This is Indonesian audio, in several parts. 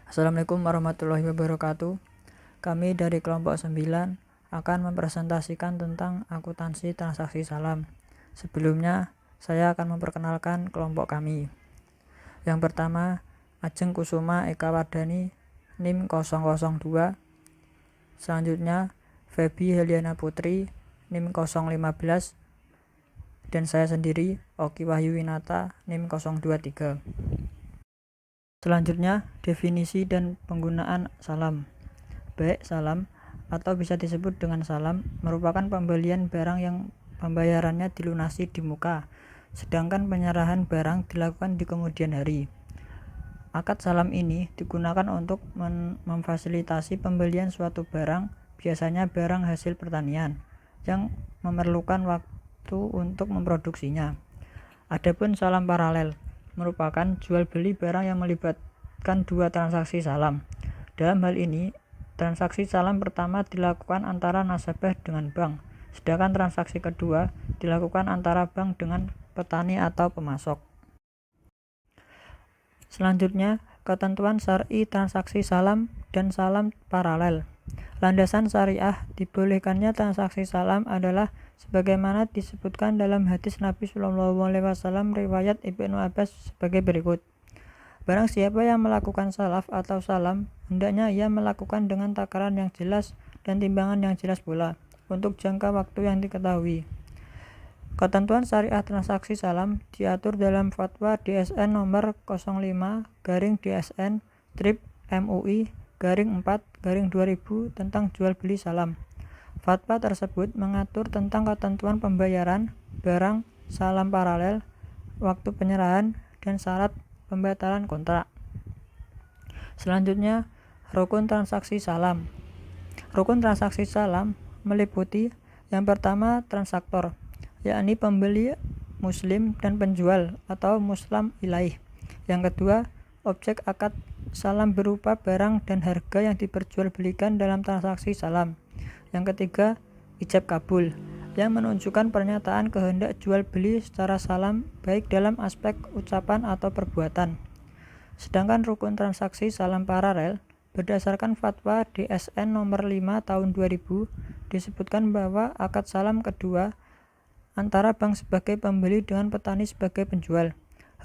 Assalamualaikum warahmatullahi wabarakatuh. Kami dari kelompok 9 akan mempresentasikan tentang akuntansi transaksi salam. Sebelumnya, saya akan memperkenalkan kelompok kami. Yang pertama, Ajeng Kusuma Eka Wardani, NIM 002. Selanjutnya, Feby Heliana Putri, NIM 015. Dan saya sendiri, Oki Wahyu Winata, NIM 023. Selanjutnya, definisi dan penggunaan salam. Baik salam, atau bisa disebut dengan salam, merupakan pembelian barang yang pembayarannya dilunasi di muka, sedangkan penyerahan barang dilakukan di kemudian hari. Akad salam ini digunakan untuk memfasilitasi pembelian suatu barang, biasanya barang hasil pertanian, yang memerlukan waktu untuk memproduksinya. Adapun salam paralel merupakan jual beli barang yang melibatkan dua transaksi salam. Dalam hal ini, transaksi salam pertama dilakukan antara nasabah dengan bank, sedangkan transaksi kedua dilakukan antara bank dengan petani atau pemasok. Selanjutnya, ketentuan syar'i transaksi salam dan salam paralel. Landasan syariah dibolehkannya transaksi salam adalah sebagaimana disebutkan dalam hadis Nabi SAW riwayat Ibnu Abbas sebagai berikut. Barang siapa yang melakukan salaf atau salam, hendaknya ia melakukan dengan takaran yang jelas dan timbangan yang jelas pula, untuk jangka waktu yang diketahui. Ketentuan syariah transaksi salam diatur dalam Fatwa DSN nomor 05-DSN-MUI-4-2000 tentang jual beli salam. Fatwa tersebut mengatur tentang ketentuan pembayaran barang salam paralel, waktu penyerahan, dan syarat pembatalan kontrak. Selanjutnya, rukun transaksi salam. Rukun transaksi salam meliputi yang pertama transaktor, yakni pembeli muslim dan penjual atau muslam ilaih. Yang kedua, objek akad salam berupa barang dan harga yang diperjualbelikan dalam transaksi salam. Yang ketiga, ijab kabul, yang menunjukkan pernyataan kehendak jual beli secara salam baik dalam aspek ucapan atau perbuatan. Sedangkan rukun transaksi salam paralel berdasarkan Fatwa DSN nomor 5 tahun 2000 disebutkan bahwa akad salam kedua antara bank sebagai pembeli dengan petani sebagai penjual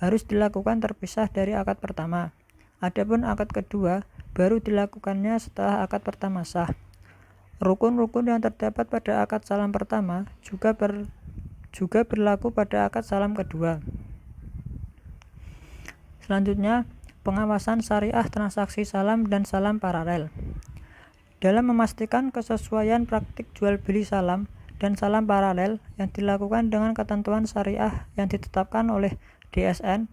harus dilakukan terpisah dari akad pertama. Adapun akad kedua baru dilakukannya setelah akad pertama sah. Rukun-rukun yang terdapat pada akad salam pertama juga berlaku pada akad salam kedua. Selanjutnya, pengawasan syariah transaksi salam dan salam paralel. Dalam memastikan kesesuaian praktik jual beli salam dan salam paralel yang dilakukan dengan ketentuan syariah yang ditetapkan oleh DSN,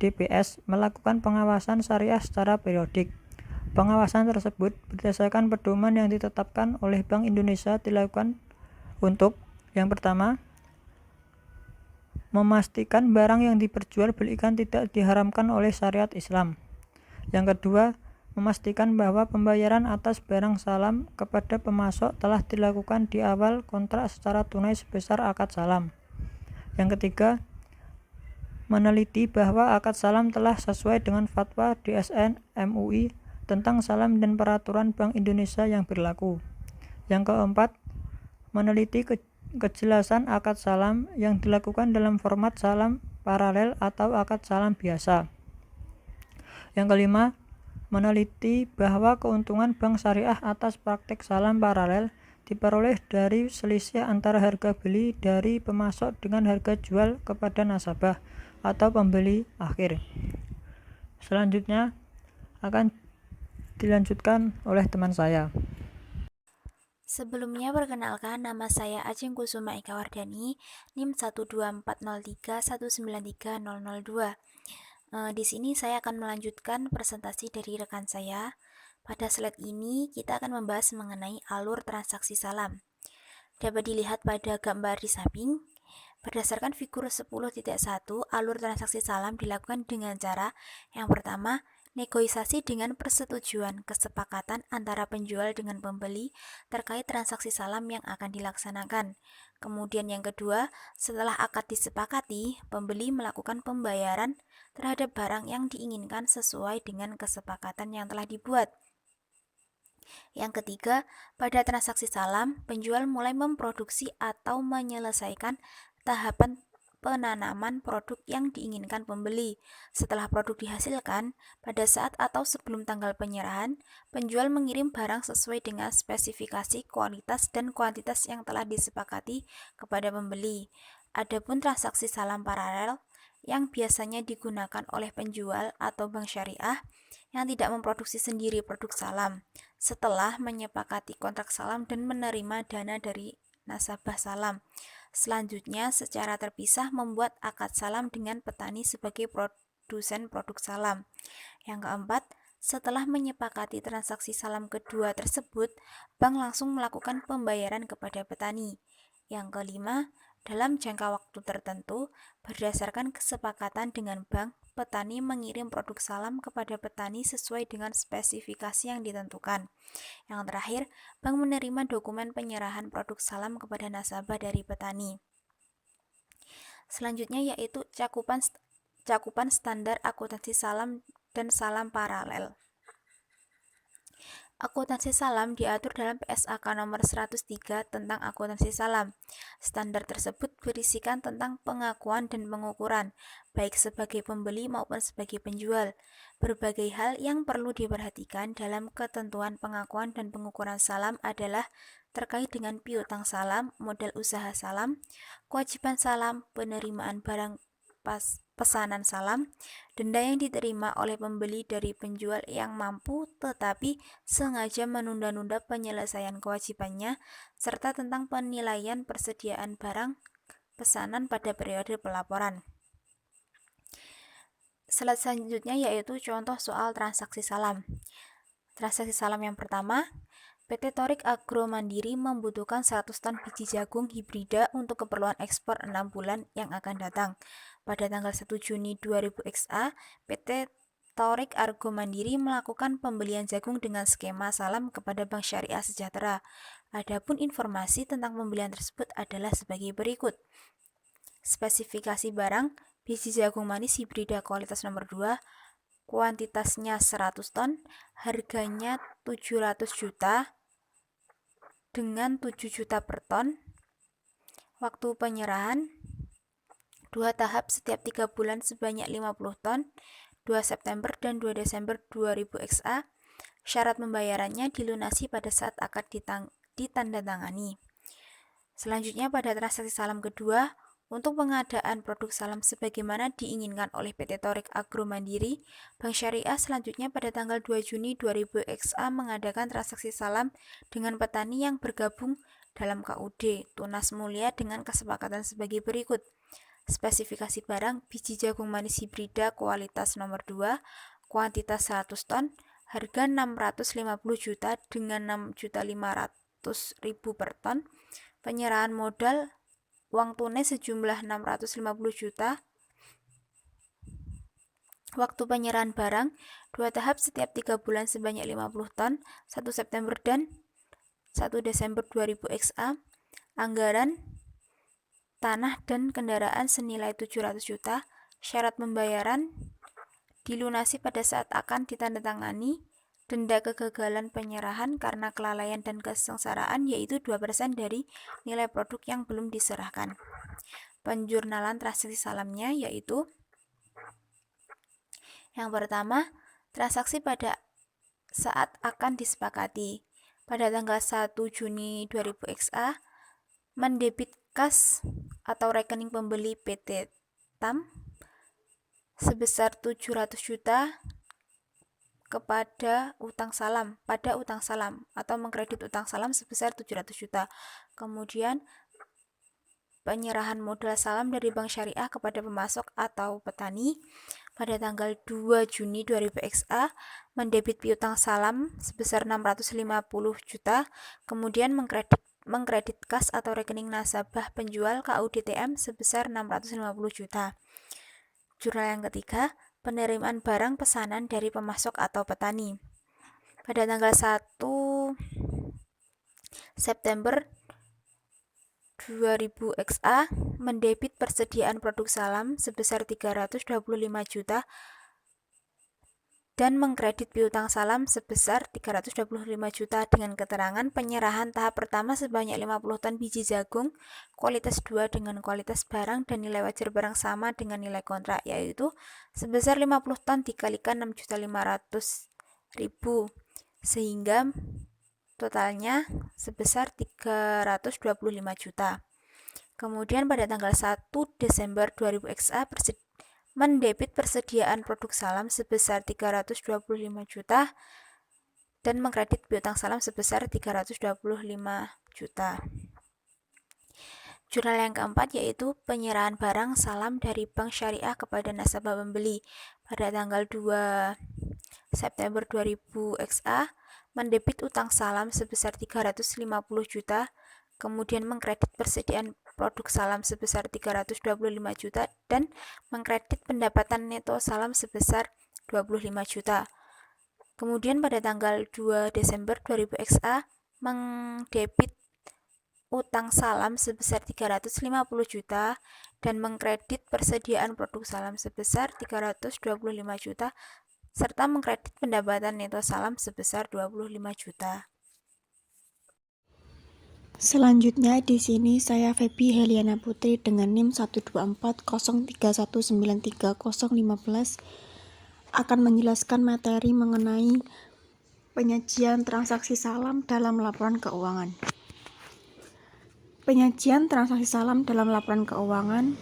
DPS melakukan pengawasan syariah secara periodik. Pengawasan tersebut berdasarkan pedoman yang ditetapkan oleh Bank Indonesia dilakukan untuk yang pertama, memastikan barang yang diperjualbelikan tidak diharamkan oleh syariat Islam. Yang kedua, memastikan bahwa pembayaran atas barang salam kepada pemasok telah dilakukan di awal kontrak secara tunai sebesar akad salam. Yang ketiga, meneliti bahwa akad salam telah sesuai dengan Fatwa DSN MUI tentang salam dan peraturan Bank Indonesia yang berlaku. Yang keempat, meneliti kejelasan akad salam yang dilakukan dalam format salam paralel atau akad salam biasa. Yang kelima, meneliti bahwa keuntungan bank syariah atas praktik salam paralel diperoleh dari selisih antara harga beli dari pemasok dengan harga jual kepada nasabah atau pembeli akhir. Selanjutnya akan dilanjutkan oleh teman saya. Sebelumnya perkenalkan, nama saya Ajeng Kusuma Eka Wardani, NIM 12403193002. Di sini saya akan melanjutkan presentasi dari rekan saya. Pada slide ini kita akan membahas mengenai alur transaksi salam. Dapat dilihat pada gambar di samping. Berdasarkan figur 10.1, alur transaksi salam dilakukan dengan cara yang pertama, Negosiasi dengan persetujuan kesepakatan antara penjual dengan pembeli terkait transaksi salam yang akan dilaksanakan. Kemudian yang kedua, setelah akad disepakati, pembeli melakukan pembayaran terhadap barang yang diinginkan sesuai dengan kesepakatan yang telah dibuat. Yang ketiga, pada transaksi salam, penjual mulai memproduksi atau menyelesaikan tahapan penanaman produk yang diinginkan pembeli. Setelah produk dihasilkan, pada saat atau sebelum tanggal penyerahan, penjual mengirim barang sesuai dengan spesifikasi, kualitas, dan kuantitas yang telah disepakati kepada pembeli. Adapun transaksi salam paralel yang biasanya digunakan oleh penjual atau bank syariah yang tidak memproduksi sendiri produk salam setelah menyepakati kontrak salam dan menerima dana dari nasabah salam. Selanjutnya, secara terpisah membuat akad salam dengan petani sebagai produsen produk salam. Yang keempat, setelah menyepakati transaksi salam kedua tersebut, bank langsung melakukan pembayaran kepada petani. Yang kelima, dalam jangka waktu tertentu, berdasarkan kesepakatan dengan bank, petani mengirim produk salam kepada petani sesuai dengan spesifikasi yang ditentukan. Yang terakhir, bank menerima dokumen penyerahan produk salam kepada nasabah dari petani. Selanjutnya yaitu cakupan standar akuntansi salam dan salam paralel. Akuntansi salam diatur dalam PSAK nomor 103 tentang akuntansi salam. Standar tersebut berisikan tentang pengakuan dan pengukuran, baik sebagai pembeli maupun sebagai penjual. Berbagai hal yang perlu diperhatikan dalam ketentuan pengakuan dan pengukuran salam adalah terkait dengan piutang salam, modal usaha salam, kewajiban salam, penerimaan barang pesanan salam, denda yang diterima oleh pembeli dari penjual yang mampu tetapi sengaja menunda-nunda penyelesaian kewajibannya, serta tentang penilaian persediaan barang pesanan pada periode pelaporan. Slide selanjutnya yaitu contoh soal transaksi salam. Transaksi salam yang pertama, PT Torik Agro Mandiri membutuhkan 100 ton biji jagung hibrida untuk keperluan ekspor 6 bulan yang akan datang. Pada tanggal 1 Juni 2000 XA, PT Torik Agro Mandiri melakukan pembelian jagung dengan skema salam kepada Bank Syariah Sejahtera. Adapun informasi tentang pembelian tersebut adalah sebagai berikut. Spesifikasi barang, biji jagung manis hibrida kualitas nomor 2, kuantitasnya 100 ton, harganya 700 juta dengan 7 juta per ton. Waktu penyerahan 2 tahap setiap 3 bulan sebanyak 50 ton, 2 September dan 2 Desember 2000 XA. Syarat pembayarannya dilunasi pada saat akad ditandatangani. Selanjutnya pada transaksi salam kedua, untuk pengadaan produk salam sebagaimana diinginkan oleh PT Torik Agro Mandiri, Bank Syariah selanjutnya pada tanggal 2 Juni 2000 XA mengadakan transaksi salam dengan petani yang bergabung dalam KUD Tunas Mulia dengan kesepakatan sebagai berikut. Spesifikasi barang, biji jagung manis hibrida kualitas nomor 2, kuantitas 100 ton, harga 650 juta dengan 6.500.000 per ton, penyerahan modal uang tunai sejumlah 650 juta. Waktu penyerahan barang 2 tahap setiap 3 bulan sebanyak 50 ton, 1 September dan 1 Desember 2000 XA. Anggaran tanah dan kendaraan senilai 700 juta. Syarat pembayaran dilunasi pada saat akan ditandatangani. Denda kegagalan penyerahan karena kelalaian dan kesengsaraan yaitu 2% dari nilai produk yang belum diserahkan. Penjurnalan transaksi salamnya yaitu yang pertama, transaksi pada saat akan disepakati. Pada tanggal 1 Juni 2000 XA, mendebit kas atau rekening pembeli PT TAM sebesar 700 juta pada utang salam atau mengkredit utang salam sebesar 700 juta. Kemudian penyerahan modal salam dari Bank Syariah kepada pemasok atau petani pada tanggal 2 Juni 2000 XA mendebit piutang salam sebesar 650 juta, kemudian mengkredit kas atau rekening nasabah penjual KUDTM sebesar 650 juta. Jurnal yang ketiga, penerimaan barang pesanan dari pemasok atau petani. Pada tanggal 1 September 2000 XA mendebit persediaan produk salam sebesar 325 juta dan mengkredit piutang salam sebesar 325 juta dengan keterangan penyerahan tahap pertama sebanyak 50 ton biji jagung kualitas 2 dengan kualitas barang dan nilai wajar barang sama dengan nilai kontrak, yaitu sebesar 50 ton dikalikan 6.500.000 sehingga totalnya sebesar 325 juta. Kemudian pada tanggal 1 Desember 2000 XA mendebit persediaan produk salam sebesar 325 juta dan mengkredit piutang salam sebesar 325 juta. Jurnal yang keempat yaitu penyerahan barang salam dari Bank Syariah kepada nasabah pembeli. Pada tanggal 2 September 2000 XA mendebit utang salam sebesar 350 juta, kemudian mengkredit persediaan produk salam sebesar 325 juta dan mengkredit pendapatan neto salam sebesar 25 juta. Kemudian pada tanggal 2 Desember 2000 XA mendebit utang salam sebesar 350 juta dan mengkredit persediaan produk salam sebesar 325 juta serta mengkredit pendapatan neto salam sebesar 25 juta. Selanjutnya di sini saya Feby Heliana Putri dengan NIM 12403193015 akan menjelaskan materi mengenai penyajian transaksi salam dalam laporan keuangan. Penyajian transaksi salam dalam laporan keuangan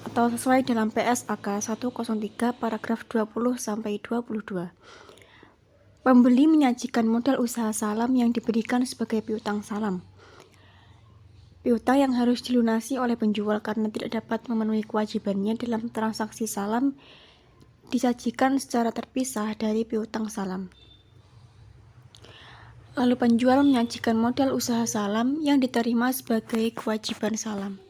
atau sesuai dalam PSAK 103 paragraf 20 sampai 22. Pembeli menyajikan modal usaha salam yang diberikan sebagai piutang salam. Piutang yang harus dilunasi oleh penjual karena tidak dapat memenuhi kewajibannya dalam transaksi salam disajikan secara terpisah dari piutang salam. Lalu penjual menyajikan modal usaha salam yang diterima sebagai kewajiban salam.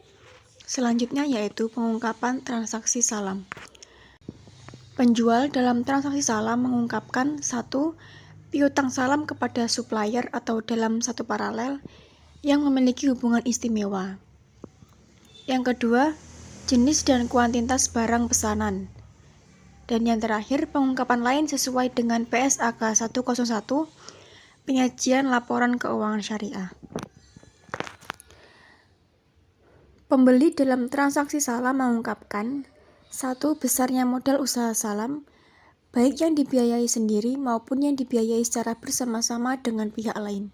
Selanjutnya yaitu pengungkapan transaksi salam. Penjual dalam transaksi salam mengungkapkan 1. Piutang salam kepada supplier atau dalam satu paralel yang memiliki hubungan istimewa. Yang kedua, jenis dan kuantitas barang pesanan. Dan yang terakhir, pengungkapan lain sesuai dengan PSAK 101, penyajian laporan keuangan syariah. Pembeli dalam transaksi salam mengungkapkan 1. Besarnya modal usaha salam, baik yang dibiayai sendiri maupun yang dibiayai secara bersama-sama dengan pihak lain.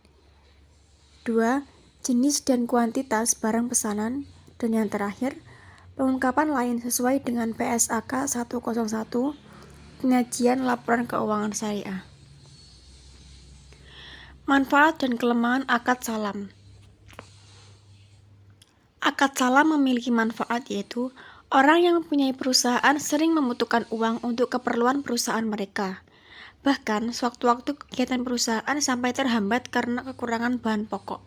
2. Jenis dan kuantitas barang pesanan. Dan yang terakhir, pengungkapan lain sesuai dengan PSAK 101, penyajian laporan keuangan syariah. Manfaat dan kelemahan akad salam. Akad salam memiliki manfaat yaitu orang yang mempunyai perusahaan sering membutuhkan uang untuk keperluan perusahaan mereka. Bahkan, sewaktu-waktu kegiatan perusahaan sampai terhambat karena kekurangan bahan pokok.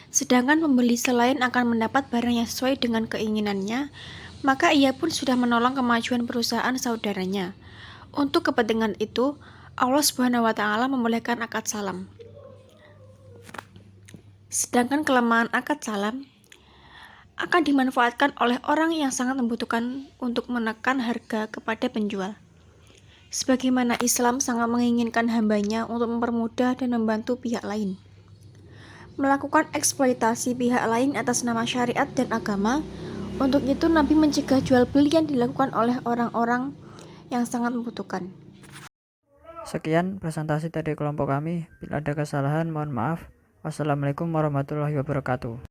Sedangkan pembeli selain akan mendapat barang yang sesuai dengan keinginannya, maka ia pun sudah menolong kemajuan perusahaan saudaranya. Untuk kepentingan itu, Allah SWT membolehkan akad salam. Sedangkan kelemahan akad salam akan dimanfaatkan oleh orang yang sangat membutuhkan untuk menekan harga kepada penjual. Sebagaimana Islam sangat menginginkan hambanya untuk mempermudah dan membantu pihak lain. Melakukan eksploitasi pihak lain atas nama syariat dan agama. Untuk itu Nabi mencegah jual beli yang dilakukan oleh orang-orang yang sangat membutuhkan. Sekian presentasi dari kelompok kami. Bila ada kesalahan mohon maaf. Wassalamualaikum warahmatullahi wabarakatuh.